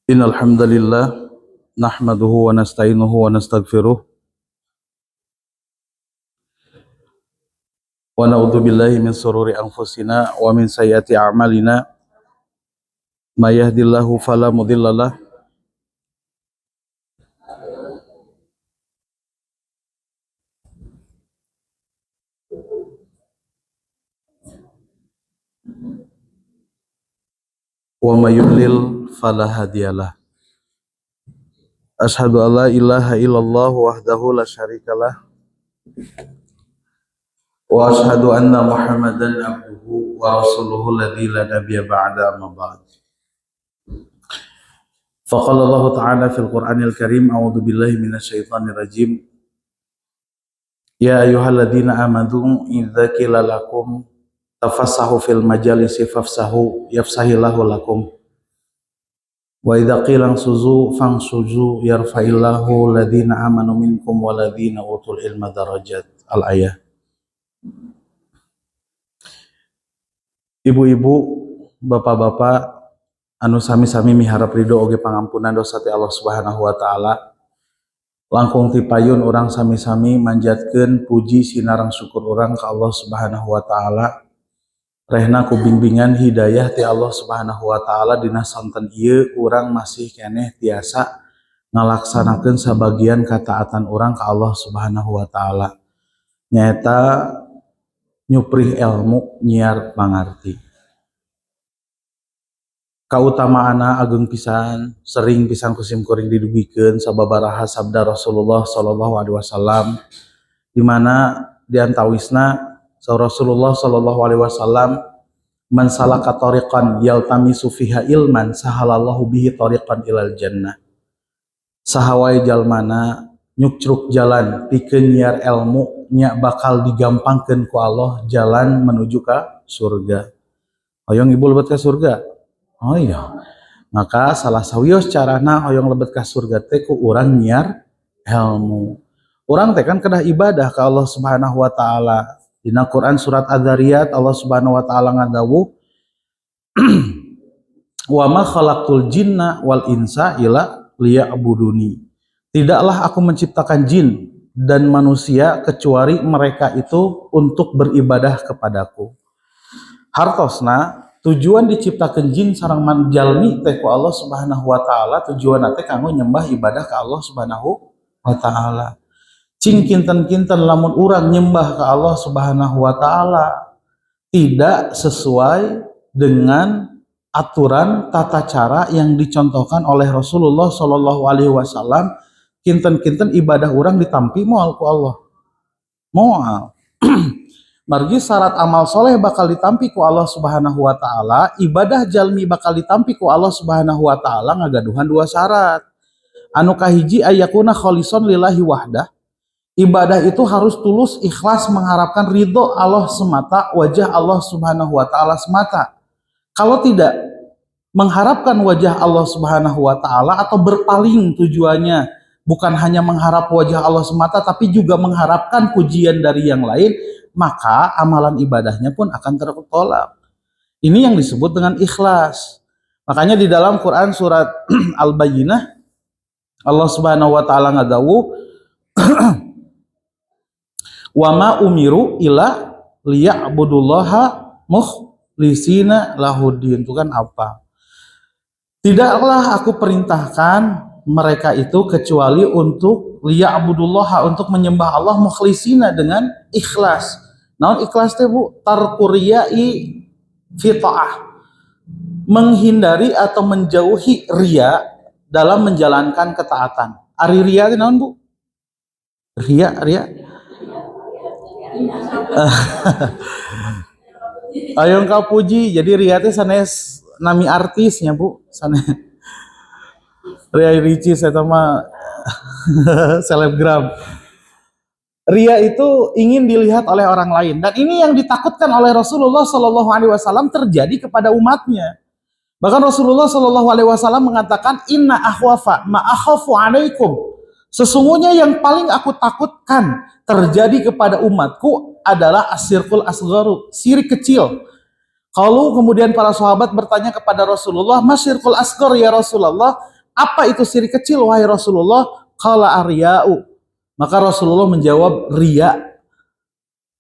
Innal hamdalillah nahmaduhu wa nasta'inuhu wa nastaghfiruh wa na'udzu billahi min shururi anfusina wa min sayyiati a'malina may yahdihillahu fala mudhillalah wa may yudlil fala hadiyalah. Asyhadu an la ilaha illallah wahdahu la syarikalah wa asyhadu anna Muhammadan abduhu wa rasuluhu alladzi la nabiyya ba'da amma ba'd. Faqala Allah ta'ala fil Qur'anil Karim a'udzu billahi minasyaitonir rajim. Ya ayyuhalladzina amanu idza qila lakum tafassahu fil majalisi fafsahu yafsahillahu lakum wa idza qila ansuzu fansuzu yarfa'illahu ladzina amanu minkum waladzina utul ilma darajat. Al-ayah. Ibu-ibu, bapak-bapak anu sami-sami miharap ridho oge pangampunan dosa ti Allah Subhanahu wa taala. Langkung ti payun urang sami-sami manjatkeun puji sinareng syukur urang ka Allah Subhanahu wa taala. Rehna ku bimbingan hidayah ti Allah Subhanahu wa taala dina sonten ieu urang masih keneh tiasa ngalaksanakeun sabagian kataatan urang ka Allah Subhanahu wa taala. Nyaeta nyuprih ilmu nyiar pangarti. Kautamaana ageng pisan, sering pisan kusim kuring didugikeun sababaraha sabda Rasulullah sallallahu alaihi wasallam di mana diantawisna Rasulullah sallallahu alaihi wasallam man salaka tariqan yaltamisu fiha ilman sahalallahu bihi tariqan ilal jannah. Sahawai jalmana nyukcruk jalan pikeun nyiar ilmu nya bakal digampangkeun ku Allah jalan menuju ka surga. Hoyong ibu lebet ka surga? Oh iya. Maka salah sawios carana hoyong lebet ka surga teh ku urang nyiar ilmu. Urang teh kan kedah ibadah ka Allah Subhanahu wa taala. Dina Quran surat Adz-Dzariyat Allah Subhanahu wa taala ngadawuh wa ma khalaqtul jinna wal insa illa liya'buduni. Tidaklah aku menciptakan jin dan manusia kecuali mereka itu untuk beribadah kepadaku. Hartosna tujuan diciptakeun jin sareng manjalmi teh ku Allah Subhanahu wa taala tujuanna teh kanggo nyembah ibadah ka Allah Subhanahu wa taala. Cing kinten-kinten lamun urang nyembah ka Allah Subhanahu wa taala tidak sesuai dengan aturan tata cara yang dicontohkan oleh Rasulullah sallallahu alaihi wasallam, kinten-kinten ibadah urang ditampi moal ku Allah. Moal. Margi syarat amal soleh bakal ditampi ku Allah Subhanahu wa taala, ibadah jalmi bakal ditampi ku Allah Subhanahu wa taala ngagaduhan dua syarat. Anu kahiji ayakuna kholison lillahi wahdah. Ibadah itu harus tulus ikhlas mengharapkan ridho Allah semata, wajah Allah Subhanahu wa taala semata. Kalau tidak mengharapkan wajah Allah Subhanahu wa taala atau berpaling tujuannya bukan hanya mengharap wajah Allah semata tapi juga mengharapkan pujian dari yang lain, maka amalan ibadahnya pun akan tertolak. Ini yang disebut dengan ikhlas. Makanya di dalam Quran surat Al-Bayyinah Allah Subhanahu wa taala ngadawuh wa ma umiru illa liya'budullaha mukhlisina lahuddin. Itu kan apa? Tidaklah aku perintahkan mereka itu kecuali untuk liya'budullaha, untuk menyembah Allah mukhlisina dengan ikhlas. Naon ikhlas teh Bu? Tarkuriyai fi ta'ah. Menghindari atau menjauhi ria dalam menjalankan ketaatan. Ari ria teh naon Bu? Ria. Ayo engkau puji, jadi ria teh sanes nami artisnya Bu, sanes Ria Ricis eta mah selebgram. Ria itu ingin dilihat oleh orang lain dan ini yang ditakutkan oleh Rasulullah Shallallahu alaihi wasallam terjadi kepada umatnya. Bahkan Rasulullah Shallallahu alaihi wasallam mengatakan inna akhwafa ma akhafu alaikum. Sesungguhnya yang paling aku takutkan terjadi kepada umatku adalah asyirkul asgharu, syirik kecil. Kalau kemudian para sahabat bertanya kepada Rasulullah, "Masyirkul asghar ya Rasulullah?" Apa itu syirik kecil wahai Rasulullah? Qala arya'u. Maka Rasulullah menjawab riya.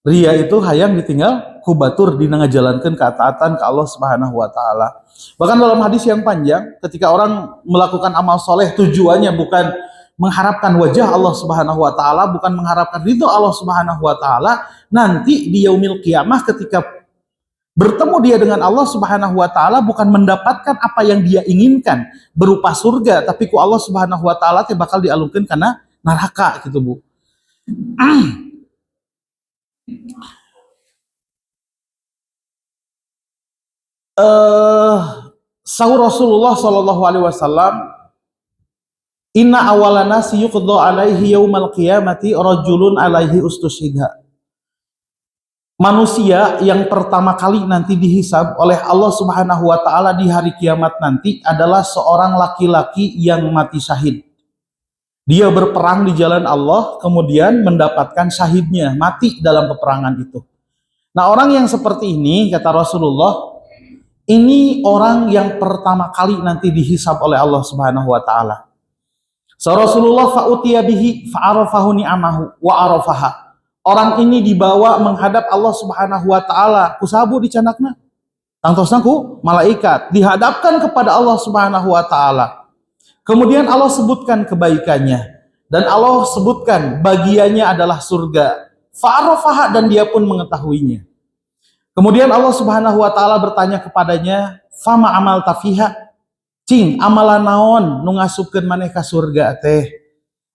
Riya itu hayang ditinggal kubatur dina ngajalankeun ketaatan ke Allah Subhanahu wa taala. Bahkan dalam hadis yang panjang, ketika orang melakukan amal soleh tujuannya bukan mengharapkan wajah Allah Subhanahu wa taala, bukan mengharapkan ridho Allah Subhanahu wa taala, nanti di yaumil qiyamah ketika bertemu dia dengan Allah Subhanahu wa taala bukan mendapatkan apa yang dia inginkan berupa surga, tapi ku Allah Subhanahu wa taala teh bakal dialungkeun kana neraka gitu, Bu. Sahur Rasulullah sallallahu alaihi wasallam, inna awalana yuqda alaihi yaumal qiyamati rajulun alaihi ustushidha. Manusia yang pertama kali nanti dihisab oleh Allah Subhanahu wa taala di hari kiamat nanti adalah seorang laki-laki yang mati syahid. Dia berperang di jalan Allah, kemudian mendapatkan syahidnya, mati dalam peperangan itu. Nah, orang yang seperti ini, kata Rasulullah, ini orang yang pertama kali nanti dihisab oleh Allah Subhanahu wa taala. So Rasulullah fa'utiya bihi fa'arafahu ni'amahu wa arafaha. Orang ini dibawa menghadap Allah Subhanahu wa taala, kusabu di canakna. Tangtosna ku malaikat, dihadapkan kepada Allah Subhanahu wa taala. Kemudian Allah sebutkan kebaikannya dan Allah sebutkan bagiannya adalah surga. Fa'arafaha, dan dia pun mengetahuinya. Kemudian Allah Subhanahu wa taala bertanya kepadanya, "Fama amal tafiha?" Cing, amalan naon nu ngasupkeun maneh ka surga teh?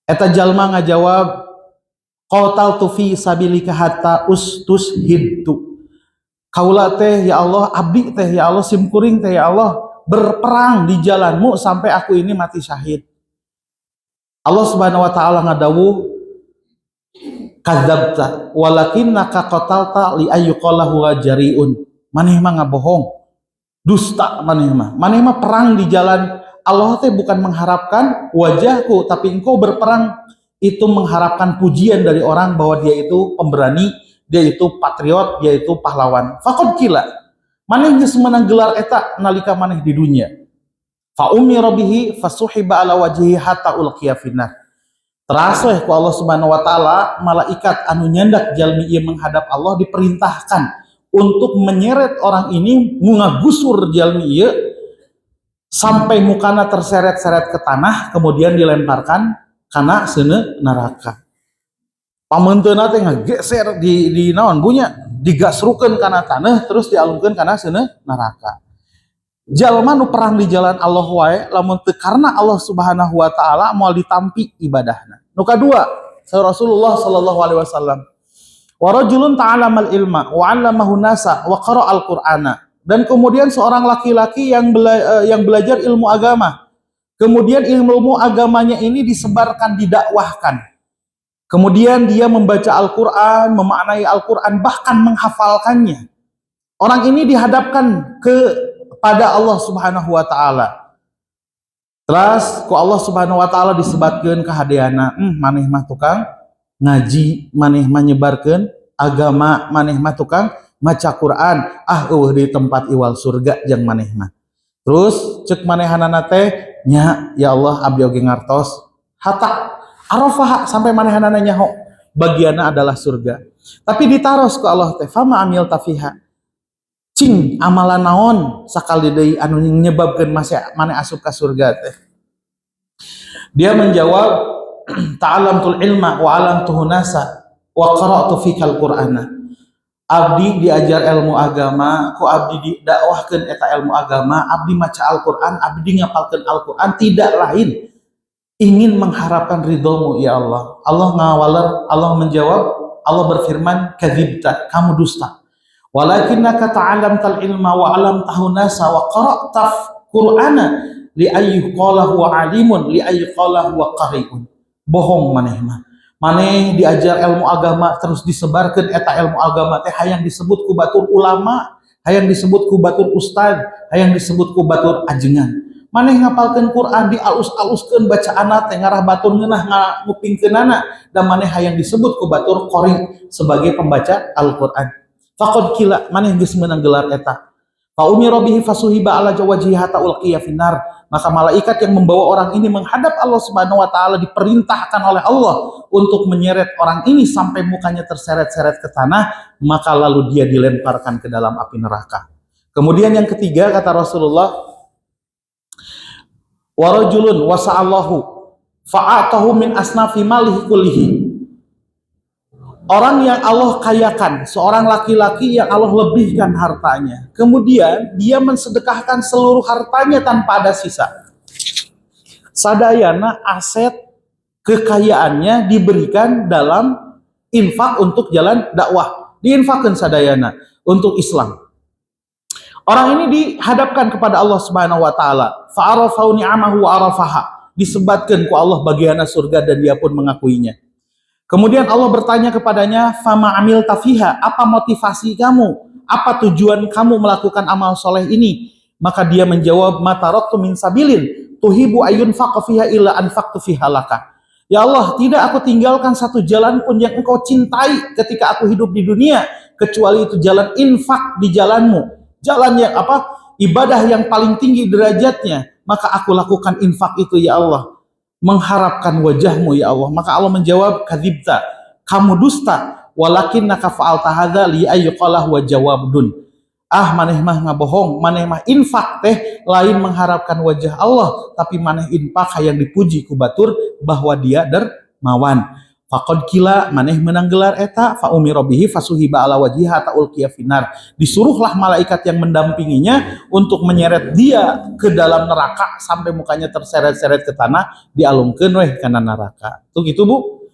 Eta jalma ngajawab, "Qataltu fi sabilika hatta ustus hidtu." Kaula teh ya Allah, abdi teh ya Allah, simkuring teh ya Allah, berperang di jalanmu sampai aku ini mati syahid. Allah Subhanahu wa taala ngadawuh, kadzabta walakinnaka qatalta li ayyuqalahu jariun. Maneh mah ngabohong, dusta maneh mah perang di jalan Allah teh bukan mengharapkan wajahku, tapi engkau berperang itu mengharapkan pujian dari orang bahwa dia itu pemberani, dia itu patriot, dia itu pahlawan. Faqad kila, maneh geus meunang gelar eta nalika maneh di dunia. Fa umira bihi fasuhiba ala wajhihi hatta ulqiya finnar. Terasa ku Allah Subhanahu wa taala, malaikat anu nyandak jalmi ieu menghadap Allah diperintahkan untuk menyeret orang ini, ngagusur jalmi ieu sampai mukana terseret-seret ke tanah, kemudian dilemparkan kana seuneu neraka. Pamenteuna teh ngageser di naon bunya, digasrukeun kana tanah terus dialungkeun kana seuneu neraka. Jalma nu perang di jalan Allah wae lamun teu karna Allah Subhanahu wa taala moal ditampi ibadahna. Nu kadua, Rasulullah sallallahu alaihi wasallam, wa rajulun ta'allamal ilma wa 'allamahu nasa wa qara'al qur'ana. Dan kemudian seorang laki-laki yang belajar ilmu agama. Kemudian ilmu agamanya ini disebarkan, didakwahkan. Kemudian dia membaca Al-Qur'an, memaknai Al-Qur'an, bahkan menghafalkannya. Orang ini dihadapkan kepada Allah Subhanahu wa taala. Terus ku Allah Subhanahu wa taala disebatkeun kahadeana, maneh mah tukang ngaji, maneh mah nyebarkeun agama, maneh mah tukang maca Quran, di tempat iwal surga jeung maneh mah. Terus cek manehanana teh nya, ya Allah abdi oge ngartos hatta arafah, sampai manehanana nyaho bagianna adalah surga. Tapi ditaros ku Allah teh, fama amil tafiha. Cing, amalan naon sakali deui anu nyebabkeun maneh asup ka surga teh? Dia menjawab, ta'allamtul ilma wa 'allamtuhu nasa wa qara'tu fikal qur'ana. Abdi diajar ilmu agama, ku abdi didakwahkeun eta ilmu agama, abdi maca Al-Qur'an, abdi ngapalkeun Al-Qur'an, tidak lain ingin mengharapkan ridhomu ya Allah. Allah menjawab, Allah berfirman, kadzibta, kamu dusta. Walakinnaka ta'allamtal ilma wa 'allamtahu nasa wa qara'ta Qur'ana li ayyuqala huwa 'alimun li ayyuqala huwa qari'un. Bohong maneh mah. Maneh diajar ilmu agama terus disebarkeun eta ilmu agama teh hayang disebut ku batur ulama, hayang disebut ku batur ustad, hayang disebut ku batur ajengan. Maneh ngapalkeun Quran dialus-aluskeun bacaanna teh ngarah batur ngeunah ngupingkeunana, dan maneh hayang disebut ku batur qari sebagai pembaca Al-Qur'an. Faqad kila, maneh geus meunang gelar eta. Fa umira bihi fasuhiba ala wajhihi hatta ulqiya finnar. Maka malaikat yang membawa orang ini menghadap Allah Subhanahu wa taala diperintahkan oleh Allah untuk menyeret orang ini sampai mukanya terseret-seret ke tanah, maka lalu dia dilemparkan ke dalam api neraka. Kemudian yang ketiga kata Rasulullah, wa rajulun wasa'allahu fa'atahu min asnafi malihi kullihi. Orang yang Allah kayakan, seorang laki-laki yang Allah lebihkan hartanya, kemudian dia mensedekahkan seluruh hartanya tanpa ada sisa. Sadayana aset kekayaannya diberikan dalam infak untuk jalan dakwah, diinfakkan sadayana untuk Islam. Orang ini dihadapkan kepada Allah Subhanahu wa taala, fa'arafahu ni'amahu wa arafaha, disebatkan ku Allah bagianna surga dan dia pun mengakuinya. Kemudian Allah bertanya kepadanya, fama amil tafiha, apa motivasi kamu? Apa tujuan kamu melakukan amal soleh ini? Maka dia menjawab, mataroktu min sabilin, tuhibu ayun fiha illa anfaqtu fiha laka. Ya Allah, tidak aku tinggalkan satu jalan pun yang engkau cintai ketika aku hidup di dunia, kecuali itu jalan infak di jalanmu. Jalan yang apa? Ibadah yang paling tinggi derajatnya. Maka aku lakukan infak itu ya Allah, mengharapkan wajahmu ya Allah. Maka Allah menjawab, kadzibta, kamu dusta, walakinnaka fa'alta hadza li ayyqalah wa jawabdun. Maneh mah ngabohong, maneh mah infak teh lain mengharapkan wajah Allah, tapi maneh infak yang dipuji ku batur bahwa dia dermawan. Faqad kila, maneh menang gelar eta, fa umira bihi fasuhiba ala wajhiha ta ulqiya finnar. Disuruhlah malaikat yang mendampinginya untuk menyeret dia ke dalam neraka sampai mukanya terseret-seret ke tanah, dialungkeun weh kana neraka. Tuh gitu Bu.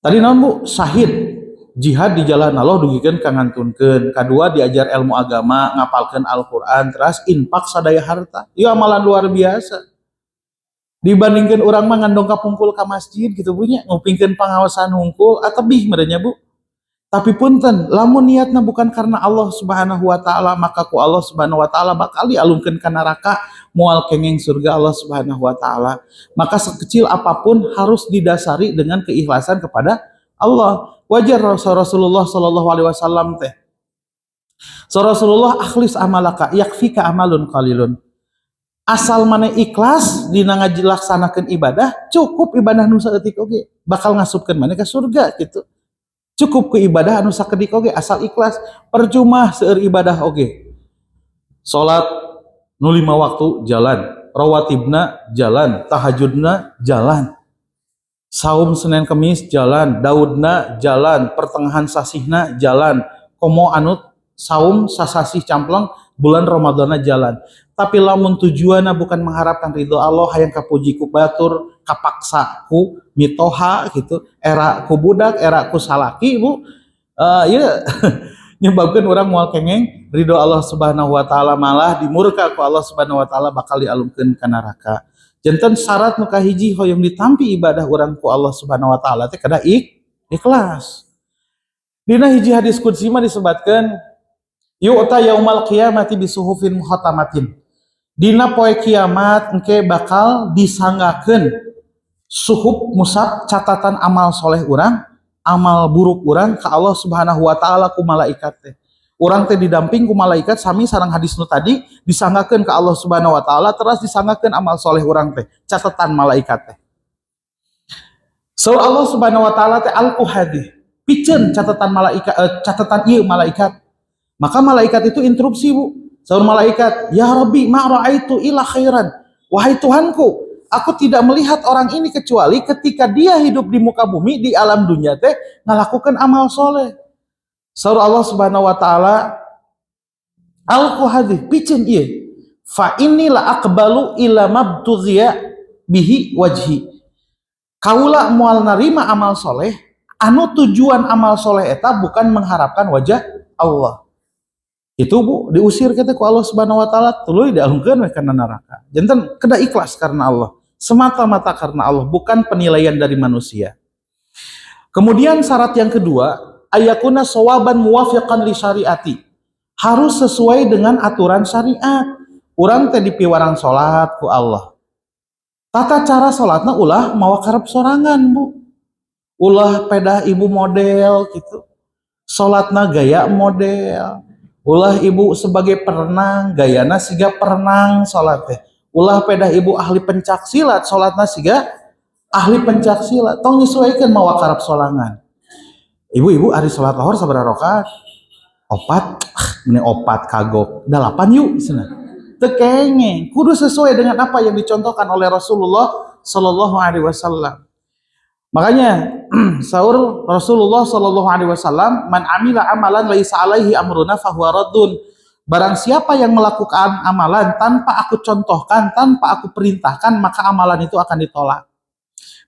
Tadi naon Bu? Syahid. Jihad di jalan Allah dugikeun kangantunkeun. Kadua diajar ilmu agama, ngapalkeun Al-Qur'an, terus infak sadaya harta. Ieu amalan luar biasa. Dibandingkan orang mah ngandong kapungkul ka masjid gitu punya ngupingkeun pangawasan hungkul atebih merenya Bu. Tapi punten, lamun niatna bukan karena Allah Subhanahu wa taala, maka ku Allah Subhanahu wa taala bakal dialungkeun ka neraka moal kengeng surga Allah Subhanahu wa taala. Maka sekecil apapun harus didasari dengan keikhlasan kepada Allah. Wajar Rasulullah sallallahu alaihi wasallam teh. Rasulullah akhlis amalaka yakfika amalun qalilun. Asal mana ikhlas dina ngajelaksanakeun ibadah, cukup ibadah nu saeutik oge bakal ngasupkeun maneh ka surga gitu. Cukup ke ibadah anu sakedik oge asal ikhlas, percuma seueur ibadah oge. Salat nu 5 waktu jalan, rawatibna jalan, tahajudna jalan. Saum Senin Kemis jalan, Daudna jalan, pertengahan sasihna jalan, komo anut saum sasasih camplong bulan Ramadana jalan. Tapi lamun tujuanna bukan mengharapkan ridho Allah, hayang kapuji ku batur, kapaksa ku mitoha gitu, era ku budak, era ku salaki Bu. Ya nyebabkeun urang moal kengeng ridho Allah Subhanahu wa taala, malah dimurka ku Allah Subhanahu wa taala bakal dialungkeun ka neraka. Janten syarat nu kahiji hoyong ditampi ibadah urang ku Allah Subhanahu wa taala teh kada ikhlas. Dina hiji hadis qudsi mah disebatkeun yu'ta yaumal qiyamati bisuhufin muhatamatin. Dina poe kiamat engke bakal disanggakeun suhuf musab catatan amal soleh urang, amal buruk urang ka Allah Subhanahu wa taala ku malaikat teh. Urang teh didamping ku malaikat sami sareng hadis nu tadi disanggakeun ka Allah Subhanahu wa taala, terus disanggakeun amal soleh urang teh, catatan malaikat teh. Saur Allah Subhanahu wa taala teh al-quhadi, piceun catatan malaikat, catatan ieu malaikat. Maka malaikat itu interupsi Bu. Saur malaikat, ya Rabbi ma ra'aitu illa khairan. Wahai Tuhanku, aku tidak melihat orang ini kecuali ketika dia hidup di muka bumi di alam dunia teh ngalakukan amal soleh. Saur Allah Subhanahu wa taala, al-quhadi piceun ieu. Fa inilah aqbalu ila mabtughiya bihi wajhi. Kaula moal narima amal soleh, anu tujuan amal soleh eta bukan mengharapkan wajah Allah. Itu Bu, diusir kita ku Allah Subhanahu wa taala, tuluy dialungkeun we kana neraka. Janten kada ikhlas karena Allah, semata-mata karena Allah, bukan penilaian dari manusia. Kemudian syarat yang kedua, ayakuna sawaban muwafiqan li syariati. Harus sesuai dengan aturan syariat. Urang teh dipiwarang salat ku Allah. Tata cara salatna ulah mawa karep sorangan Bu. Ulah pedah ibu model gitu. Salatna gaya model. Ulah ibu sebagai perenang, gayana siga perenang salat teh. Ulah pedah ibu ahli pencak silat, salatna siga ahli pencak silat. Tong nyesuaikeun mawa karep solangan. Ibu-ibu hari salat lohor sabaraha rakaat? Opat, ini opat kagok. 8 yuk cenah. Teu kengeng, kudu sesuai dengan apa yang dicontohkan oleh Rasulullah sallallahu alaihi wasallam. Makanya sahur Rasulullah Shallallahu Alaihi Wasallam, man amila amalan laisa alaihi amruna fahuwa raddun. Barang siapa yang melakukan amalan tanpa aku contohkan, tanpa aku perintahkan, maka amalan itu akan ditolak.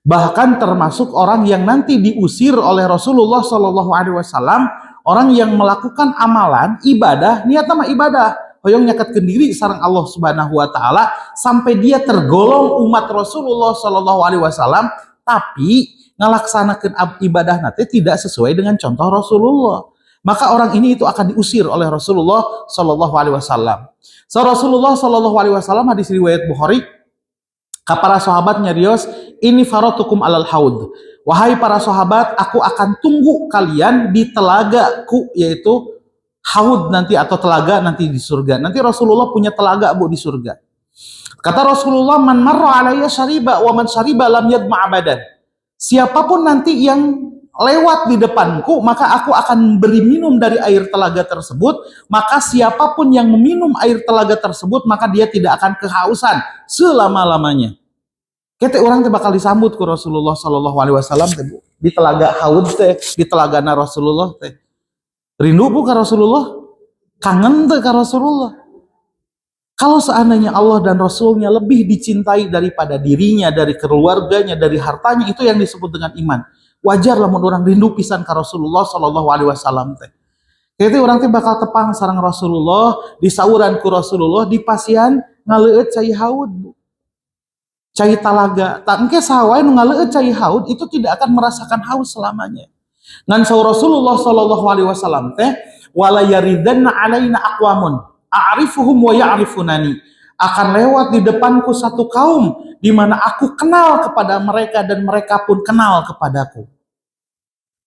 Bahkan termasuk orang yang nanti diusir oleh Rasulullah Shallallahu Alaihi Wasallam, orang yang melakukan amalan ibadah, niat nama ibadah, hoyong nyaketkeun diri sareng Allah Subhanahu Wa Taala sampai dia tergolong umat Rasulullah Shallallahu Alaihi Wasallam, tapi ngalaksanakeun ibadah nanti tidak sesuai dengan contoh Rasulullah, maka orang ini itu akan diusir oleh Rasulullah Shallallahu Alaihi Wasallam. So Rasulullah Shallallahu Alaihi Wasallam hadis riwayat Bukhari, para sahabat nyarios, ini faratukum alal haud. Wahai para sahabat, aku akan tunggu kalian di telagaku, yaitu haud nanti atau telaga nanti di surga. Nanti Rasulullah punya telaga bu di surga. Kata Rasulullah, man marra alayya syariba wa man syariba lam yadma abadan. Siapapun nanti yang lewat di depanku, maka aku akan beri minum dari air telaga tersebut. Maka siapapun yang meminum air telaga tersebut, maka dia tidak akan kehausan selama-lamanya. Kita orang teh bakal disambut ke Rasulullah Shallallahu Alaihi Wasallam di telaga haud teh, di telagana Rasulullah teh. Rindu bu ke Rasulullah, kangen teh ke Rasulullah. Kalau seandainya Allah dan Rasulnya lebih dicintai daripada dirinya, dari keluarganya, dari hartanya, itu yang disebut dengan iman. Wajar lah orang rindu pisan ke Rasulullah Shallallahu Alaihi Wasallam teh. Jadi orang teh bakal tepang sareng Rasulullah, di sauran ku Rasulullah, di pasian ngaleueut cai haud, cai talaga. Tak engke sawae nu ngaleueut cai haud itu tidak akan merasakan haus selamanya. Ngan saur Rasulullah Shallallahu Alaihi Wasallam teh, wala yaridanna alaina aqwamun a'rifuhum wa ya'rifunani, akan lewat di depanku satu kaum di mana aku kenal kepada mereka dan mereka pun kenal kepadaku.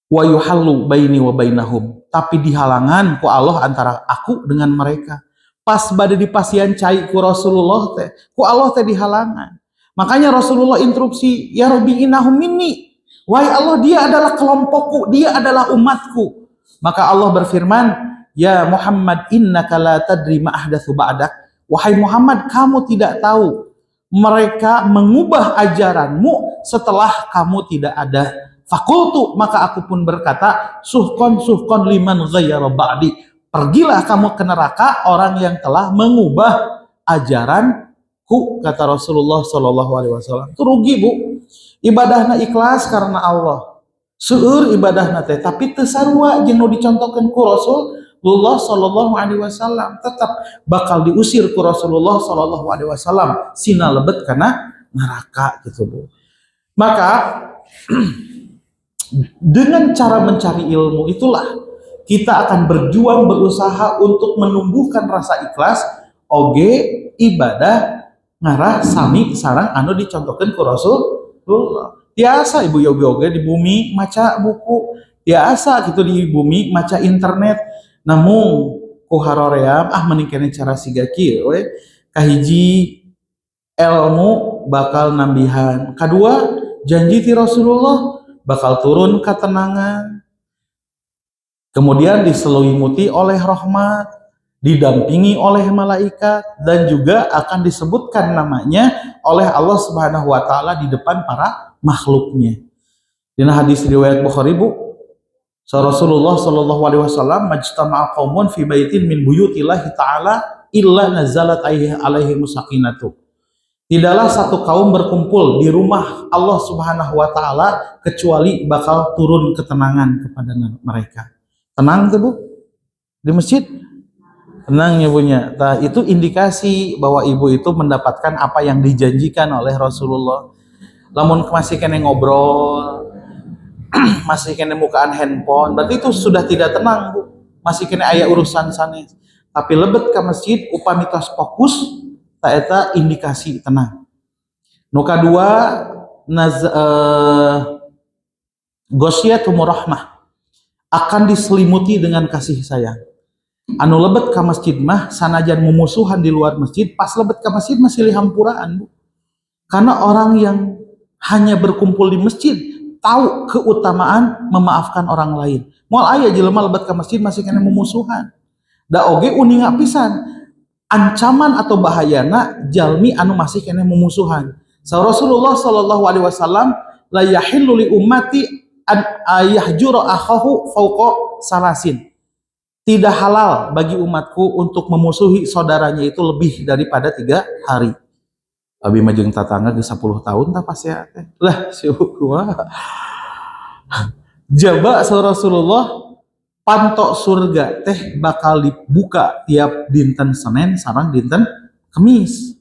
Wa yuhallu baini wa bainahum, tapi dihalangan ku Allah antara aku dengan mereka. Pas bade di pasian cai ku Rasulullah teh, ku Allah teh dihalangan. Makanya Rasulullah interupsi, ya Rabbi innahum minni. Wahai Allah, dia adalah kelompokku, dia adalah umatku. Maka Allah berfirman, ya Muhammad innaka la tadri ma ahdatsu ba'dak. Wahai Muhammad, kamu tidak tahu mereka mengubah ajaranmu setelah kamu tidak ada. Fakultu, maka aku pun berkata, suhkon liman ghayyara ba'di. Pergilah kamu ke neraka orang yang telah mengubah ajaranku, kata Rasulullah Shallallahu Alaihi Wasallam. Itu rugi bu. Ibadahna ikhlas karena Allah. Seueur ibadahna teh, tapi teu sarua jeung nu dicontohkeun ku Rasulullah Shallallahu Alaihi Wasallam, tetap bakal diusir ku Rasulullah Shallallahu Alaihi Wasallam, sina lebet karena neraka gitu bu. Maka dengan cara mencari ilmu itulah kita akan berjuang berusaha untuk menumbuhkan rasa ikhlas oge ibadah ngarah sami sareng anu dicontohkeun ku Rasulullah. Biasa ibu yoga di bumi maca buku, biasa gitu di bumi maca internet. Namun ku haroream meningkatnya cara siga kieu we, kahiji ilmu bakal nambihan, kadua janji ti Rasulullah bakal turun ketenangan, kemudian diselimuti oleh rahmat, didampingi oleh malaikat, dan juga akan disebutkan namanya oleh Allah Subhanahu wa taala di depan para makhluknya. Dina hadis riwayat Bukhari bu, Rasulullah Shallallahu Alaihi Wasallam, majtama'a qaumun fi baitin min buyutillahi ta'ala illa nazalat alaihi musakinatu. Tidaklah satu kaum berkumpul di rumah Allah Subhanahu wa taala kecuali bakal turun ketenangan kepada mereka. Tenang tuh bu di masjid, tenangnya punya. Nah, itu indikasi bahwa ibu itu mendapatkan apa yang dijanjikan oleh Rasulullah. Lamun masih kena ngobrol, masih kena mukaan handphone, berarti itu sudah tidak tenang bu. Masih kena aya urusan sanes. Tapi lebet ke masjid upami tos fokus, tak eta indikasi tenang. Nu kadua gosyatumur rahmah, akan diselimuti dengan kasih sayang. Anu lebet ke masjid mah sanajan mumusuhan di luar masjid, pas lebet ke masjid masih lihampuraan, Bu. Karena orang yang hanya berkumpul di masjid tahu keutamaan memaafkan orang lain. Moal aya jelema lebet ke masjid masih kena mumusuhan. Da oge uninga pisan ancaman atau bahayana jalmi anu masih kena mumusuhan. Rasulullah sallallahu alaihi wasallam la yahillu li ummati an ayahjura akhahu fauqa salasin. Tidak halal bagi umatku untuk memusuhi saudaranya itu lebih daripada 3 hari. Abi majeng tatangga ke 10 tahun tak pas ya teh. Lah syukur. Jaba Rasulullah pantok surga teh bakal dibuka tiap dinten Senin sareng dinten Kamis.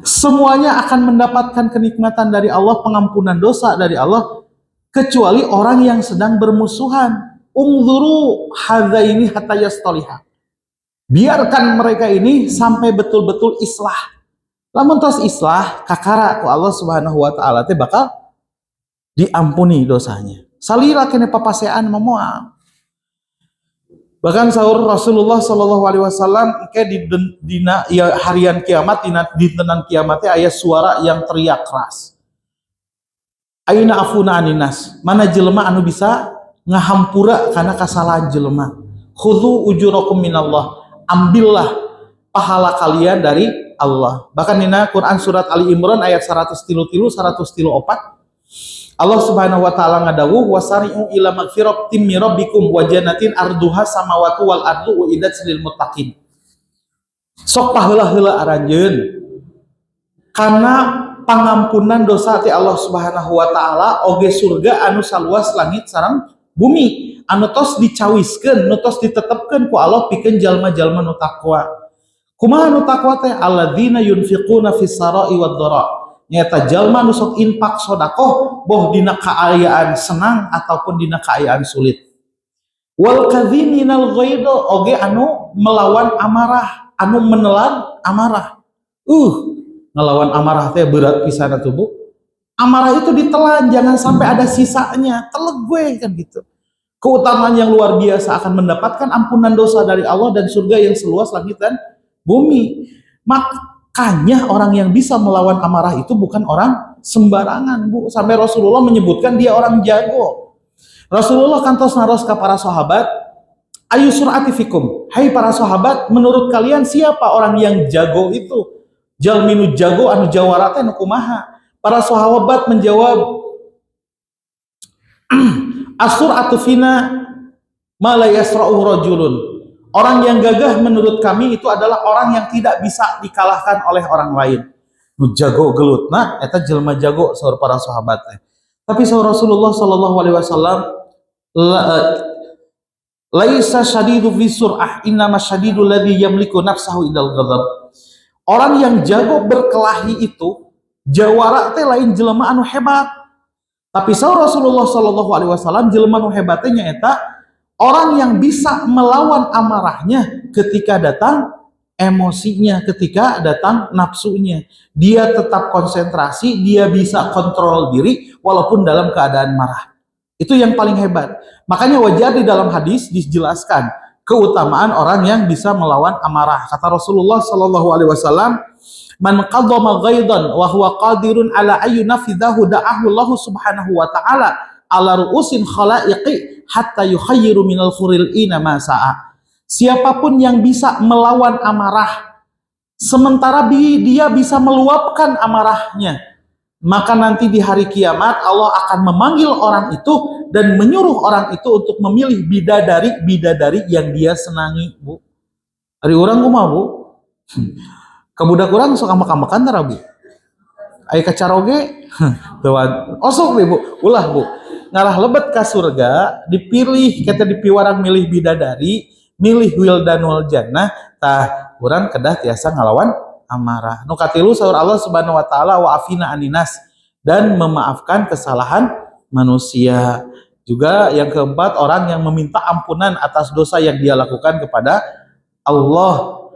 Semuanya akan mendapatkan kenikmatan dari Allah, pengampunan dosa dari Allah, kecuali orang yang sedang bermusuhan. Ungzuru hadzaini hatta yastaliha. Biarkan mereka ini sampai betul-betul islah. Lamun tos islah kakara ku Allah Subhanahu wa taala teh bakal diampuni dosanya. Salira kene papasean moal. Bahkan sahur Rasulullah sallallahu alaihi wasallam ke di dina ya harian kiamat di tenan kiamatnya aya suara yang teriak keras. Aina afuna aninas, mana jelema anu bisa ngahampura karena kesalahan jelema. Khudhu ujurakum minallah, ambillah pahala kalian dari Allah. Bahkan dina Quran surat Ali Imran ayat 133 134 Allah Subhanahu wa taala ngadawuh wasari'u ila magfiratin min rabbikum wa jannatin arduha samawati wal ardu uiddat lil muttaqin. Sok paheula-heula aranjeun kana pangampunan dosa ti Allah Subhanahu wa taala oge surga anu saluas langit sareng bumi anu tos dicawiskeun nu tos ditetepkeun ku Allah pikeun jalma-jalma nu takwa. Kumaha nu takwa teh alladzina yunfiquna fis sarai wad dhara. Nyata jalma nu sok infak sedekah boh dina kaayaan senang ataupun dina kaayaan sulit. Wal kadhiminal ghaidh oge anu melawan amarah, anu menelan amarah. Ngelawan amarah teh berat pisan atuh Bu. Amarah itu ditelan, jangan sampai ada sisanya. Teleg gue kan gitu. Keutamaan yang luar biasa akan mendapatkan ampunan dosa dari Allah dan surga yang seluas langit dan bumi. Makanya orang yang bisa melawan amarah itu bukan orang sembarangan, Bu. Sampai Rasulullah menyebutkan dia orang jago. Rasulullah kantos naros ke para sahabat, ayu surati fikum. Hai para sahabat, menurut kalian siapa orang yang jago itu? Jalminu jago anu jawara teh nu kumaha? Para sahabat menjawab, asur atufina ma la yasra'u rajulun. Orang yang gagah menurut kami itu adalah orang yang tidak bisa dikalahkan oleh orang lain. Nu jago gelutna eta jelema jago saur para sahabat teh. Tapi saur Rasulullah sallallahu alaihi wasallam laisa syadidu fi sur'ah innama syadidul ladzi yamliku nafsahu indal ghadab. Orang yang jago berkelahi itu jawara teh lain jelema anu hebat. Tapi saur Rasulullah sallallahu alaihi wasallam jelema anu hebat teh nyaeta orang yang bisa melawan amarahnya ketika datang emosinya, ketika datang nafsunya. Dia tetap konsentrasi, dia bisa kontrol diri walaupun dalam keadaan marah. Itu yang paling hebat. Makanya wajar di dalam hadis dijelaskan keutamaan orang yang bisa melawan amarah. Kata Rasulullah sallallahu alaihi wasallam, man qadama ghaidan wa huwa qadirun ala ayyu nafidahu da'ahu Allah Subhanahu wa ta'ala ala ru'usin khalaiqi hatta yukhayyiru minal khuril ina ma sa'a. Siapapun yang bisa melawan amarah sementara dia bisa meluapkan amarahnya, maka nanti di hari kiamat Allah akan memanggil orang itu dan menyuruh orang itu untuk memilih bidadari yang dia senangi, Bu. Hari orang kumaha, Bu? Kebudak orang sok makan tara, Bu. Aya kacaroge osok deh, Bu. Ulah, Bu. Ngalah lebet ka surga dipilih kita dipiwarang milih bidadari, milih wildanul jannah, tah urang kedah tiasa ngalawan amarah. Nu katilu saur Allah Subhanahu wa taala wa afina aninas, dan memaafkan kesalahan manusia. Juga yang keempat, orang yang meminta ampunan atas dosa yang dia lakukan kepada Allah,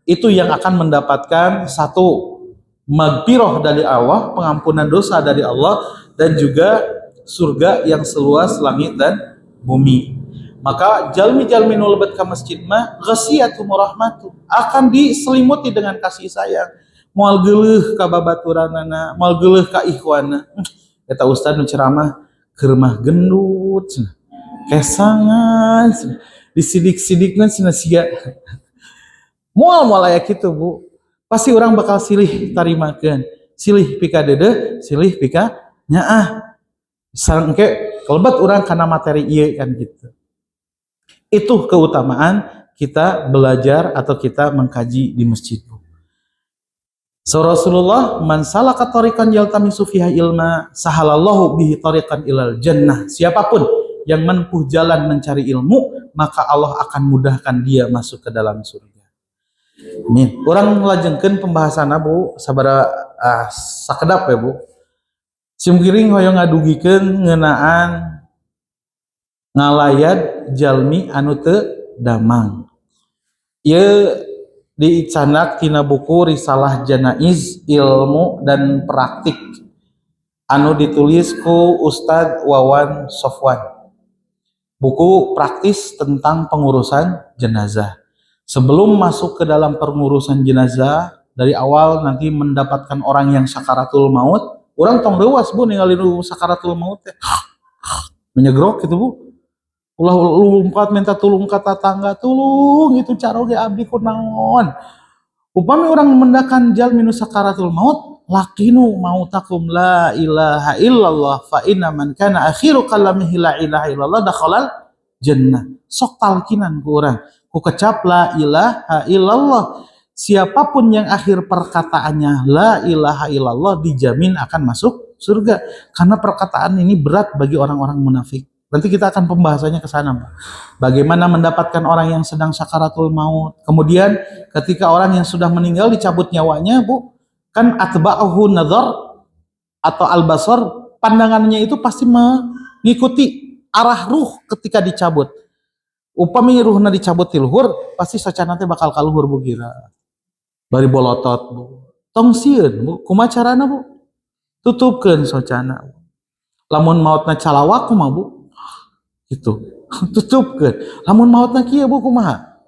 itu yang akan mendapatkan satu magfirah dari Allah, pengampunan dosa dari Allah, dan juga surga yang seluas langit dan bumi. Maka jalmi-jalmi nu lebet ka masjid mah ghasiyatu rahmatu, akan diselimuti dengan kasih sayang. Moal geuleuh ka babaturanana, moal geuleuh ka ikhwana. Eta ustad nu ceramah keur mah gendut, kesangan, disidik-sidikna cenah sia. Moal aya kitu Bu, pasti orang bakal silih tarimakeun, silih pika deudeuh, silih pika nyaah. Sareng engke kalebet urang kana materi ieu kan gitu. Itu keutamaan kita belajar atau kita mengkaji di masjid. So Rasulullah, man salaka tariqan yaltamisu fiha ilma, sahalallahu bihi tariqan ilal jannah. Siapapun yang menempuh jalan mencari ilmu, maka Allah akan mudahkan dia masuk ke dalam surga. Amin. Orang melajengkeun pembahasanna Bu, sabara sakedap ya Bu. Simkiring hoyong ngadugikeun ngeunaan ngalayad jalmi anu teu damang. Ieu dicanak tina buku Risalah Janaiz Ilmu dan Praktik anu ditulis ku Ustadz Wawan Sofwan. Buku praktis tentang pengurusan jenazah. Sebelum masuk ke dalam pengurusan jenazah, dari awal nanti mendapatkan orang yang sakaratul maut, orang tong rewas Bu ningali sakaratul maut teh. Menyegrok gitu Bu. Ulah lumpat minta tulung ka tatangga, tulung itu caroge abdi kunaon. Upami orang mendakan jalmi nu sakaratul maut, lakinu mautakum la ilaha illallah fa inna man kana akhiru kalamihi la ilaha illallah dakhalal jannah. Sok talkinan ku urang, ku kecap la ilaha illallah. Siapapun yang akhir perkataannya la ilaha illallah dijamin akan masuk surga. Karena perkataan ini berat bagi orang-orang munafik. Nanti kita akan pembahasannya ke sana, Pak. Bagaimana mendapatkan orang yang sedang sakaratul maut. Kemudian ketika orang yang sudah meninggal dicabut nyawanya, Bu, kan atba'uhu nadhar atau al-basar, pandangannya itu pasti mengikuti arah ruh ketika dicabut. Upami ruhna dicabut ti luhur, pasti sacana teh bakal ka luhur Bu kira. Bari bolotot, Bu. Tong sieun, Bu. Kumaha carana, Bu? Tutupkeun socana. Lamun mautna calawak kumaha, Bu? Itu tutupkeun. Lamun mautna kieu Bu kumaha?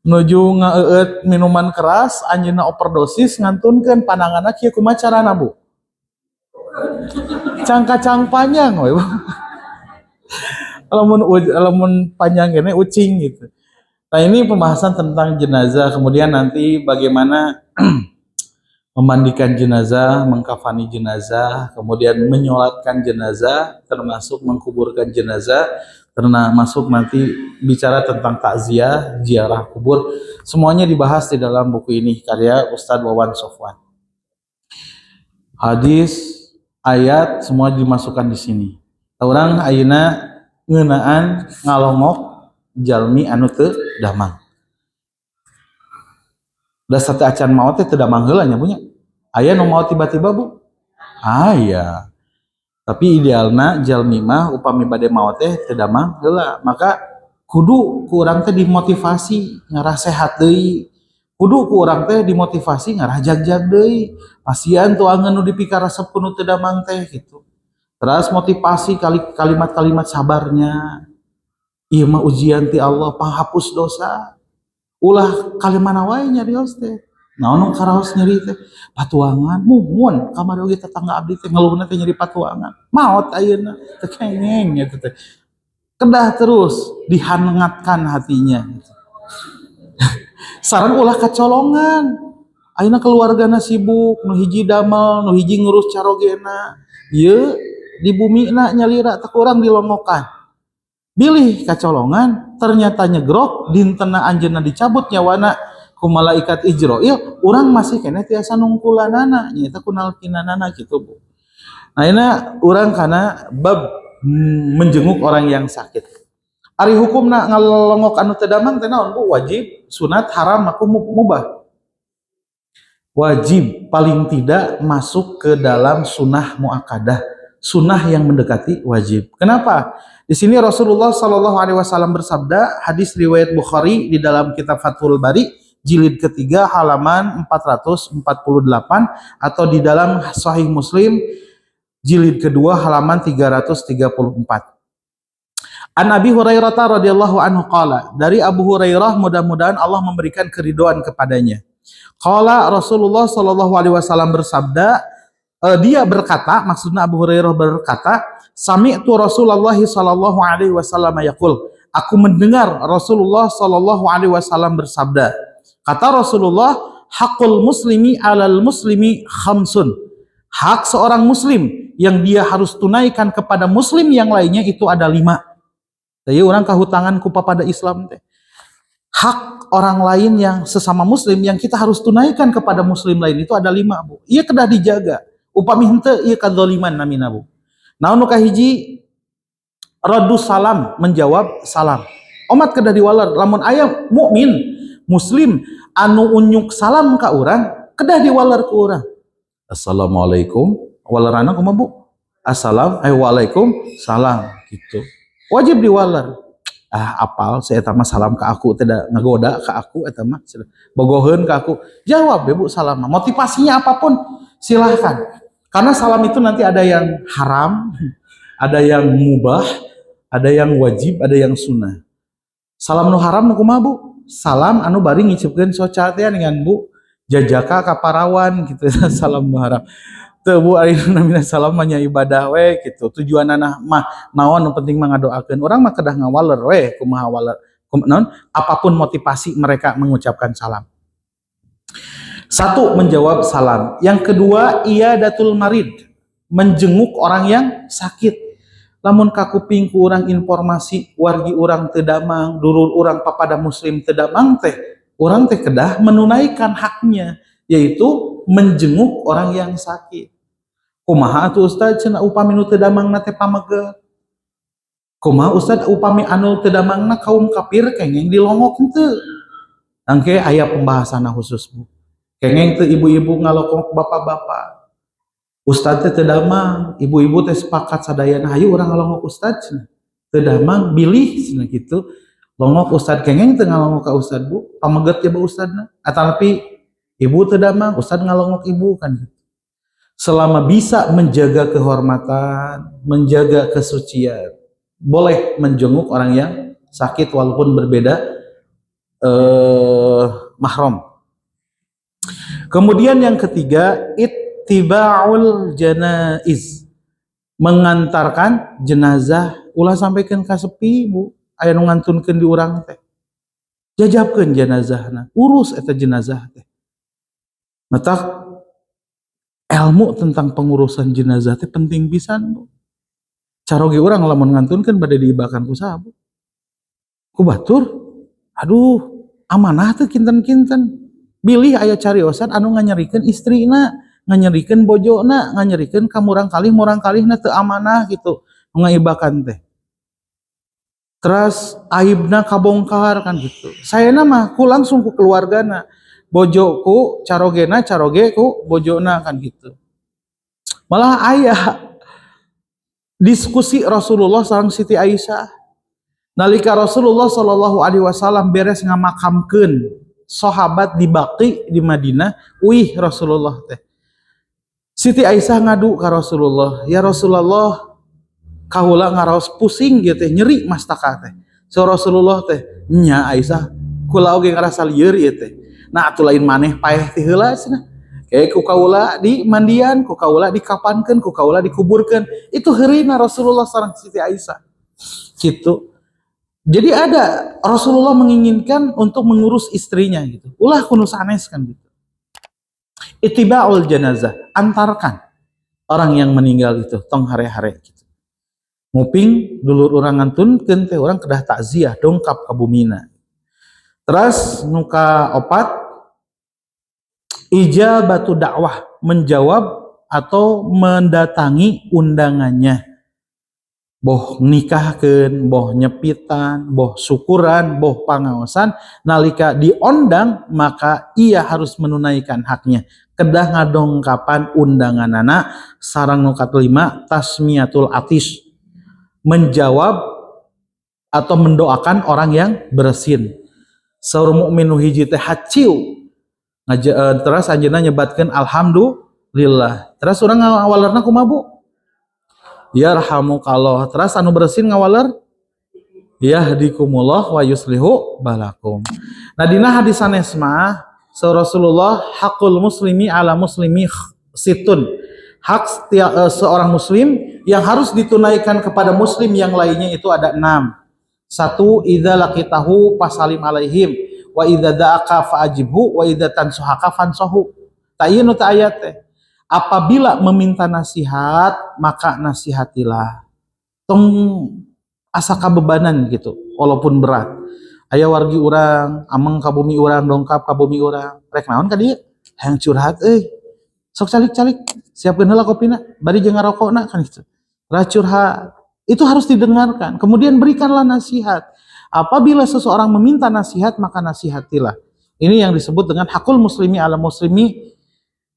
Nuju ngaeueut minuman keras, anjeunna overdosis ngantunkeun pandanganna kieu kumaha carana Bu? Cangkacang panjang we Bu. Lamun panjang gini ucing gitu. Nah ini pembahasan tentang jenazah, kemudian nanti bagaimana memandikan jenazah, mengkafani jenazah, kemudian menyolatkan jenazah, termasuk mengkuburkan jenazah, termasuk nanti bicara tentang takziah, ziarah kubur, semuanya dibahas di dalam buku ini karya Ustadz Wawan Sofwan. Hadis, ayat semua dimasukkan di sini. Orang ayeuna ngeunaan ngalongok jalmi anu teu damang. Da sate acan maot teh teu damang heula nya punya. Aya nu maot tiba-tiba Bu? Aya. Tapi idealna jalmi mah upami bade maot teh teu damang heula, maka kudu ku urang teh dimotivasi ngarah sehat deui. Kudu ku urang teh dimotivasi ngarah jag-jag deui. Pasieun tuh angeun nu dipikar resep nu teu damang teh gitu. Terus motivasi kalimat-kalimat sabarnya. Ieu mah ujian ti Allah panghapus dosa. Ulah kalimana wae nyarios teh. Naon nu karaos nyeri teh? Patuangan, mumun kamari oge tetangga abdi teh ngeluhna teh nyeri patuangan. Maot ayeuna teu kengeng nya teh. Kedah terus dihangatkan hatinya gitu. Sareng ulah kacolongan. Ayeuna keluargana sibuk, nu hiji damel, nu hiji ngurus carogena. Ieu di bumina nyalira teh urang dilongokan. Bilih kacolongan, ternyata nyegrok, dintena anjeunna dicabut nyawana ku malaikat Ijroil, urang masih kene tiasa nungkulanana, nyaeta kunalkinanana gitu Bu. Nah ini urang kana bab menjenguk orang yang sakit. Ari hukumna ngalongok anu teu damang teh naon Bu? Wajib, sunat, haram, aku mubah. Wajib paling tidak masuk ke dalam sunnah muakkadah, sunnah yang mendekati wajib. Kenapa? Di sini Rasulullah Shallallahu Alaihi Wasallam bersabda, hadis riwayat Bukhari di dalam kitab Fathul Bari jilid ketiga halaman 448 atau di dalam Sahih Muslim jilid kedua halaman 334. An Abi Hurairah radhiyallahu anhu qala, dari Abu Hurairah, mudah-mudahan Allah memberikan keridhaan kepadanya. Qala Rasulullah sallallahu alaihi wasallam bersabda, dia berkata, maksudnya Abu Hurairah berkata, sami'tu Rasulullah sallallahu alaihi wasallam yaqul, aku mendengar Rasulullah sallallahu alaihi wasallam bersabda. Kata Rasulullah, hakul muslimi alal muslimi khamsun. Hak seorang muslim yang dia harus tunaikan kepada muslim yang lainnya itu ada 5. Jadi orang kahutangan ku pada Islam teh. Hak orang lain yang sesama muslim yang kita harus tunaikan kepada muslim lain itu ada 5, Bu. Ia kedah dijaga. Upami henteu ieu kadzaliman namina, Bu. Naon nu kahiji, radus salam, menjawab salam. Omat kedah diwalar, lamun aya mukmin muslim anu unyuk salam ka urang, kedah diwalar ku urang. Assalamualaikum, walarana kumaha, Bu? Waalaikum salam gitu. Wajib diwalar. Apal saya eta mah salam ka aku tidak ngagoda ka aku eta mah bogoheun ka aku. Jawab ya Bu salam. Motivasinya apapun silahkan. Karena salam itu nanti ada yang haram, ada yang mubah, ada yang wajib, ada yang sunnah. Salam nu haram nu kumaha, Bu? Salam anu bari ngicipkeun soca teh dengan Bu jajaka ka parawan gitu. Salam nu haram. Teu Bu ari namina salam nya ibadah we gitu. Tujuanna mah naon nu penting mah ngadoakeun. Urang mah kedah ngawaler we kumaha waler. Naon? Apapun motivasi mereka mengucapkan salam. 1, menjawab salam. Yang kedua, iyadatul marid, menjenguk orang yang sakit. Lamun ka kuping ku urang informasi wargi urang teu damang, dulur urang papada muslim teu damang teh, urang teh kedah menunaikan haknya, yaitu menjenguk orang yang sakit. Kumaha atuh Ustaz cenah upami nu teu damangna teh pamegeh? Kumaha Ustaz upami anu teu damangna kaum kafir kengeng dilongok henteu? Angke aya pembahasanna khusus, Bu. Kengeng teu ibu-ibu ngalongok bapak-bapak. Ustaz teh teu damang, ibu-ibu teh sepakat sadayana hayu urang ngalongok Ustaz cenah. Teu damang bilih cenah kitu. Longok Ustaz kengeng teu ngalongok ka Ustaz, Bu. Pameget ya Bu Ustazna. Atapi ibu teu damang, Ustaz ngalongok ibu kan gitu. Selama bisa menjaga kehormatan, menjaga kesucian, boleh menjenguk orang yang sakit walaupun berbeda mahram. Kemudian yang ketiga, ittiba'ul janaiz, mengantarkan jenazah. Ulah sampaikan ka sepi, Bu, aya nu ngantunkeun di urang teh. Jajabkeun jenazahna, urus eta jenazah teh. Matak ilmu tentang pengurusan jenazah teh penting pisan, Bu. Caroge urang lamun ngantunkeun bade diibakan ku saha, Bu? Ku batur. Aduh, amanah teh kinten-kinten. Bilih aya cariosan anu nganyerikeun istrina, nganyerikeun bojona, nganyerikeun ka murang kalihna teu amanah gitu, nu ngaibakan teh. Terus aibna kabongkar kan gitu. Sayana mah ku langsung ku keluargana. Bojoku carogena caroge ku bojona kan gitu. Malah aya diskusi Rasulullah sareng Siti Aisyah. Nalika Rasulullah sallallahu alaihi wasallam beres ngamakamkeun sahabat di Baqi di Madinah, Rasulullah teh. Siti Aisyah ngadu ka Rasulullah, "Ya Rasulullah, kaula ngaraos pusing gitu teh, nyeri mastaka teh." So Rasulullah teh, "Nya Aisyah, kula oge ngarasa lieur ieu teh." Nah, atuh lain maneh paeh ti heula cenah. Kayak ku kaula di mandian, ku kaula dikapankeun, ku kaula dikuburkeun. Itu heurina Rasulullah sareng Siti Aisyah. Gitu. Jadi ada Rasulullah menginginkan untuk mengurus istrinya gitu. Ulah kudu sanes kan gitu. Ittiba'ul janazah, antarkan orang yang meninggal itu tong hare-hare gitu. Nguping dulur urang ngantunkeun teh urang kedah takziah dongkap ka bumina. Terus nuka opat, ijabatu dakwah, menjawab atau mendatangi undangannya. Boh nikahkeun, boh nyepitan, boh syukuran, boh pangaosan, nalika diondang maka ia harus menunaikan haknya. Kedah ngadongkapan undanganana. Sareng nu katelima, tasmiyatul atish, menjawab atau mendoakan orang yang bersin. Saur mukmin nu hiji teh haciu, terus anjeunna nyebatkeun alhamdulillah. Terus urang ngawalerna kumaha, Bu? Yarhamukallah. Terus anu bersin ngawaler yahdikumullah wa yuslihu balakum. Nah dina hadis sanes mah Rasulullah hakul muslimi ala muslimi situn. Hak seorang muslim yang harus ditunaikan kepada muslim yang lainnya itu ada 6. Satu, idza laqitahu fasalim alaihim wa idza da'aka fa'ajibhu wa idza tansuhaka fansahu. Ta'inu ayat teh. Apabila meminta nasihat maka nasihatilah. Tong asa kabebanan gitu walaupun berat. Aya wargi urang, ameng ka bumi urang, dongkap ka bumi urang. Rek naon ka dieu? Hayang curhat euy. Sok calik-calik, siapkeun heula kopina, bari jeung ngarokokna kan itu. Curhat. Itu harus didengarkan. Kemudian berikanlah nasihat. Apabila seseorang meminta nasihat, maka nasihatilah. Ini yang disebut dengan hakul muslimi ala muslimi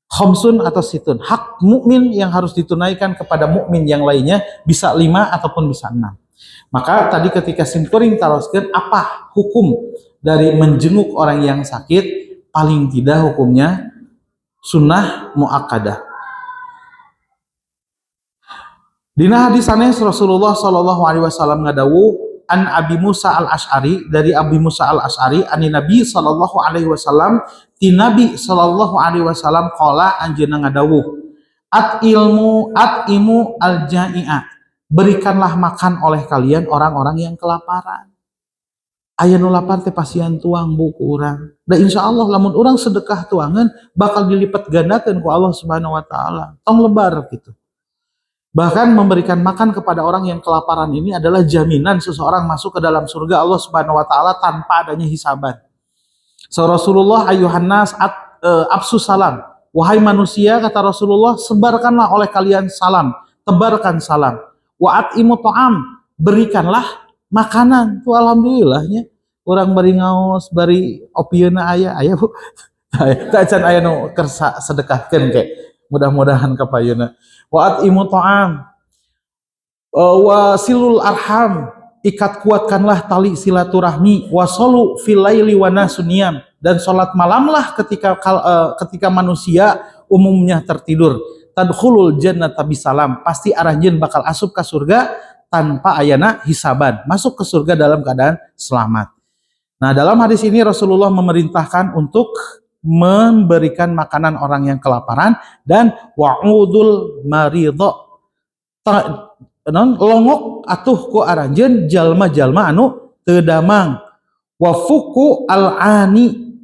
khamsun atau situn. Hak mukmin yang harus ditunaikan kepada mukmin yang lainnya bisa 5 ataupun bisa 6. Maka tadi ketika simkuring taroskeun apa hukum dari menjenguk orang yang sakit, paling tidak hukumnya sunnah muakkadah. Dina hadis sanes Rasulullah sallallahu alaihi wasallam ngadawu an Abi Musa al-Asy'ari, dari Abi Musa al-Asy'ari ani Nabi sallallahu alaihi wasallam ti Nabi sallallahu alaihi wasallam qala anjeunna ngadawu at imu al-ja'i'a, berikanlah makan oleh kalian orang-orang yang kelaparan. Aya nu lapar teh pasian tuang buku urang. Da insyaallah lamun urang sedekah tuangan bakal dilipat gandakeun ku Allah Subhanahu wa taala. Tong lebar gitu. Bahkan memberikan makan kepada orang yang kelaparan ini adalah jaminan seseorang masuk ke dalam surga Allah Subhanahu wa taala tanpa adanya hisaban. So Rasulullah ayuhan nas absus salam. Wahai manusia, kata Rasulullah, sebarkanlah oleh kalian salam, tebarkan salam. Wa at'imu ta'am, berikanlah makanan. Tuh alhamdulillahnya. Orang bari ngaos, bari opieuna aya Bu. Tak can aya nu kersa sedekahkeun ke. Mudah-mudahan ka payeuna. Wa at'imu ta'am. Wa silul arham, ikat kuatkanlah tali silaturahmi. Wa solu fil laili wa nasuniyam, dan salat malamlah ketika manusia umumnya tertidur. Tadkhulul jannata bisalam, pasti arahjeun bakal asup ke surga tanpa ayana hisaban, masuk ke surga dalam keadaan selamat. Nah, dalam hadis ini Rasulullah memerintahkan untuk memberikan makanan orang yang kelaparan dan wa'udul maridho, longok atuh ku aranjeun jalma-jalma anu teu damang, wa fuku al-ani,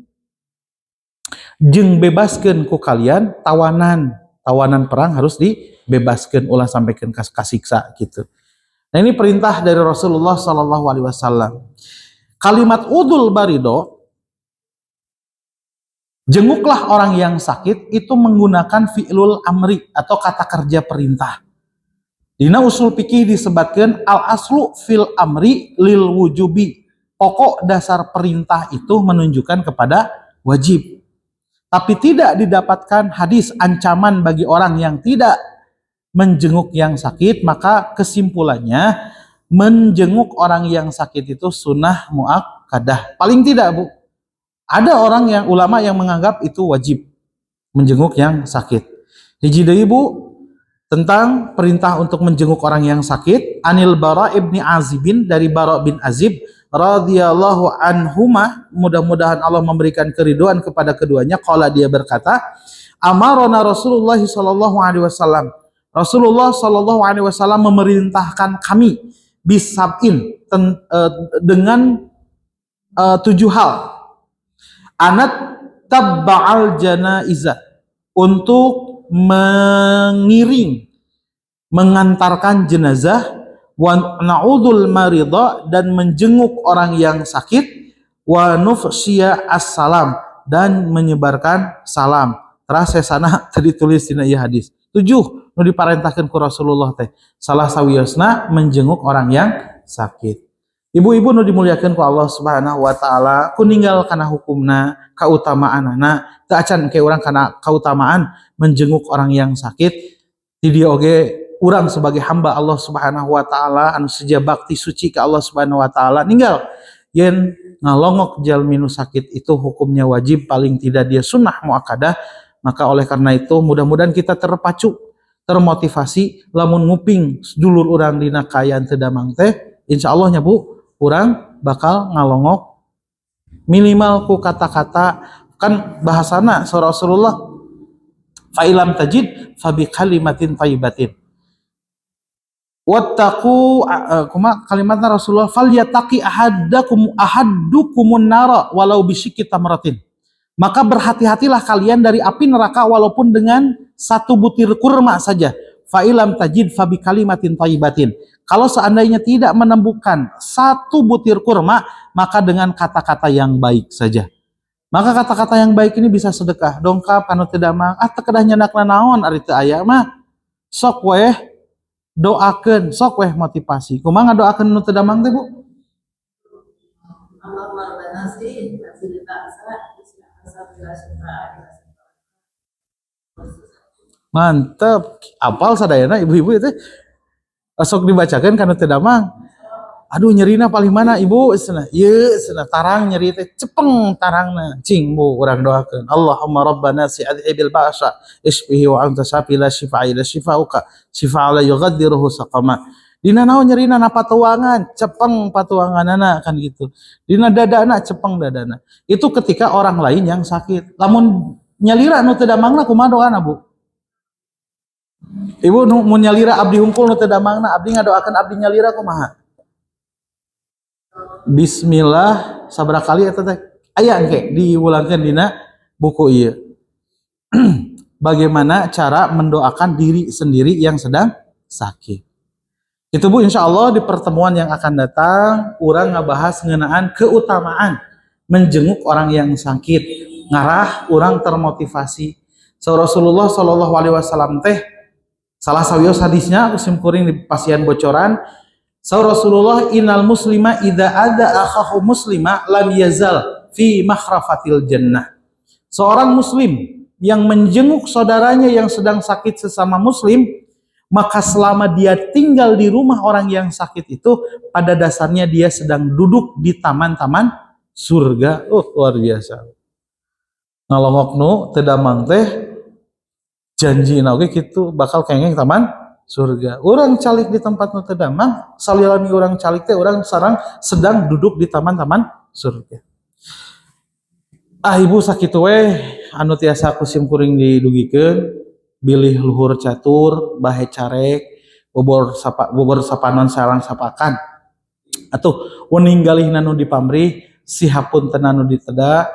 jeung bebaskeun ku kalian tawanan perang harus dibebaskeun ulah sampaikan kasiksa gitu. Nah, ini perintah dari Rasulullah sallallahu alaihi wasallam. Kalimat udul barido, jenguklah orang yang sakit, itu menggunakan fi'lul amri atau kata kerja perintah. Dina usul fikih disebutkan al aslu fil amri lil wujubi. Pokok dasar perintah itu menunjukkan kepada wajib. Tapi tidak didapatkan hadis ancaman bagi orang yang tidak menjenguk yang sakit, maka kesimpulannya menjenguk orang yang sakit itu sunnah muakkadah. Paling tidak Bu, ada orang yang ulama yang menganggap itu wajib menjenguk yang sakit. Hiji deui Bu, tentang perintah untuk menjenguk orang yang sakit. Anil Bara ibni Azibin, dari Bara bin Azib radhiyallahu anhuma, mudah-mudahan Allah memberikan keridhaan kepada keduanya. Qala, dia berkata, amarona Rasulullah sallallahu alaihi wasallam, Rasulullah sallallahu alaihi wasallam memerintahkan kami bisabin, dengan 7 hal. Anat tabba'al janaizah, untuk mengiring, mengantarkan jenazah, wa na'udul maridha, dan menjenguk orang yang sakit, wa nufsya as-salam, dan menyebarkan salam. Terasa sana tadi tulis dina ieu hadis. 7 nu diparentahkeun ku Rasulullah teh. Salah sawiosna menjenguk orang yang sakit. Ibu-ibu nu dimuliakeun ku Allah Subhanahu wa taala, ku ninggal kana hukumna, kautamaanna, teu acan ke urang kana kautamaan menjenguk orang yang sakit. Di dieu oge urang sebagai hamba Allah Subhanahu wa taala anu seja bakti suci ka Allah Subhanahu wa taala, ninggal yen ngalongok jalmi nu sakit itu hukumnya wajib, paling tidak dia sunnah muakkadah. Maka oleh karena itu mudah-mudahan kita terpacu, termotivasi, lamun nguping dulur urang dina kaayaan teu damang teh, insyaallah nya Bu, urang bakal ngalongok minimal ku kata-kata, kan bahasana Rasulullah fa'ilam tajid fabi kalimatin thayyibatin wattaqu kalimatna Rasulullah falyataqi ahadukumun nara walau bisyikki tamratin. Maka berhati-hatilah kalian dari api neraka walaupun dengan satu butir kurma saja. Fa'ilam tajid fabi kalimatin thayyibatin. Kalau seandainya tidak menemukan satu butir kurma, maka dengan kata-kata yang baik saja. Maka kata-kata yang baik ini bisa sedekah, dongkap, anu teu damang, kedah nyandakna naon ari teu aya mah. Sok weh doakeun, sok weh motivasi. Kumaha ngadoakeun nu teu damang teh, Bu? Mantep, apal sadayana ibu-ibu itu. Sok dibacakeun kana teu damang. Aduh nyerina paling mana ibu? Cenah. Ieu cenah tarang nyeri teh cepeng tarangna. Cing Bu urang doakeun. Allahumma rabbana si'adhibil ba'sa isbihi wa anta syafi la syifaa illa syifauka syifaa la yughaddiruhu saqama. Dina naon nyerina na patuangan, cepeng patuanganana kan gitu. Dina dadana cepeng dadana. Itu ketika orang lain yang sakit. Lamun nyalira nu teu damangna kumaha doana, Bu? Ibu nu mun nyalira abdi hungkul nu teu damangna, abdi ngadoakeun abdi nyalira kumaha? Bismillah sabaraha kali eta teh? Aya engke diulangkeun dina buku ieu. Bagaimana cara mendoakan diri sendiri yang sedang sakit. Itu Bu, insya Allah di pertemuan yang akan datang urang ngabahas ngeunaan keutamaan menjenguk orang yang sakit, ngarah urang termotivasi. So Rasulullah Shallallahu alaihi wasallam teh salah sawios hadisnya usim kuring di pasien bocoran. So Rasulullah innal muslima idza ada akhahu muslima lam yazal fi makhrafatil jannah. Seorang muslim yang menjenguk saudaranya yang sedang sakit sesama muslim, maka selama dia tinggal di rumah orang yang sakit itu, pada dasarnya dia sedang duduk di taman-taman surga. Luar biasa. Ngalongok nu teu damang teh janjina oge kitu bakal kengeng taman surga. Orang calik di tempat nu teu damang, salilami orang calik teh orang sareng sedang duduk di taman-taman surga. Ibu sakitu we anu tiasa kusim kuring didugikeun, bilih luhur catur, bahe carek, bobor sapanon sarang sapakan. Atuh weninggalihna nu dipamrih, sihapun teu nu diteda.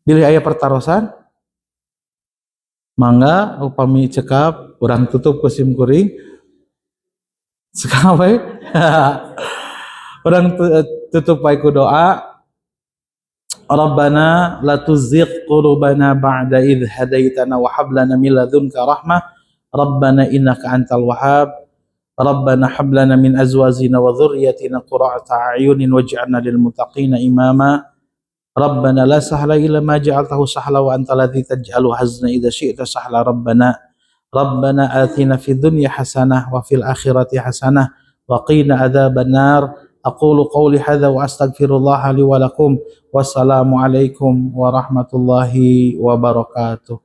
Bilih aya pertarosan, mangga upami cekap urang tutup kusim kuring. Sekarang bae. Urang tutup bae ku doa. Rabbana la tuzigh qulubana ba'da idh hadaitana wa hab lana min ladunka rahmah. Rabbana innaka antal wahhab. Rabbana hab lana min azwajina wa dhurriyyatina qurrata a'yunin waj'alna lil muttaqina imama. Rabbana la sahla illa ma ja'altahu sahla wa anta alladzi taj'alu hazna idza syi'ta sahla. Rabbana atina fid dunya hasanah wa fil akhirati hasanah wa qina adzabannar. Aqulu qawli hadza wa astaghfirullah li wa lakum. Wassalamu alaikum warahmatullahi wabarakatuh.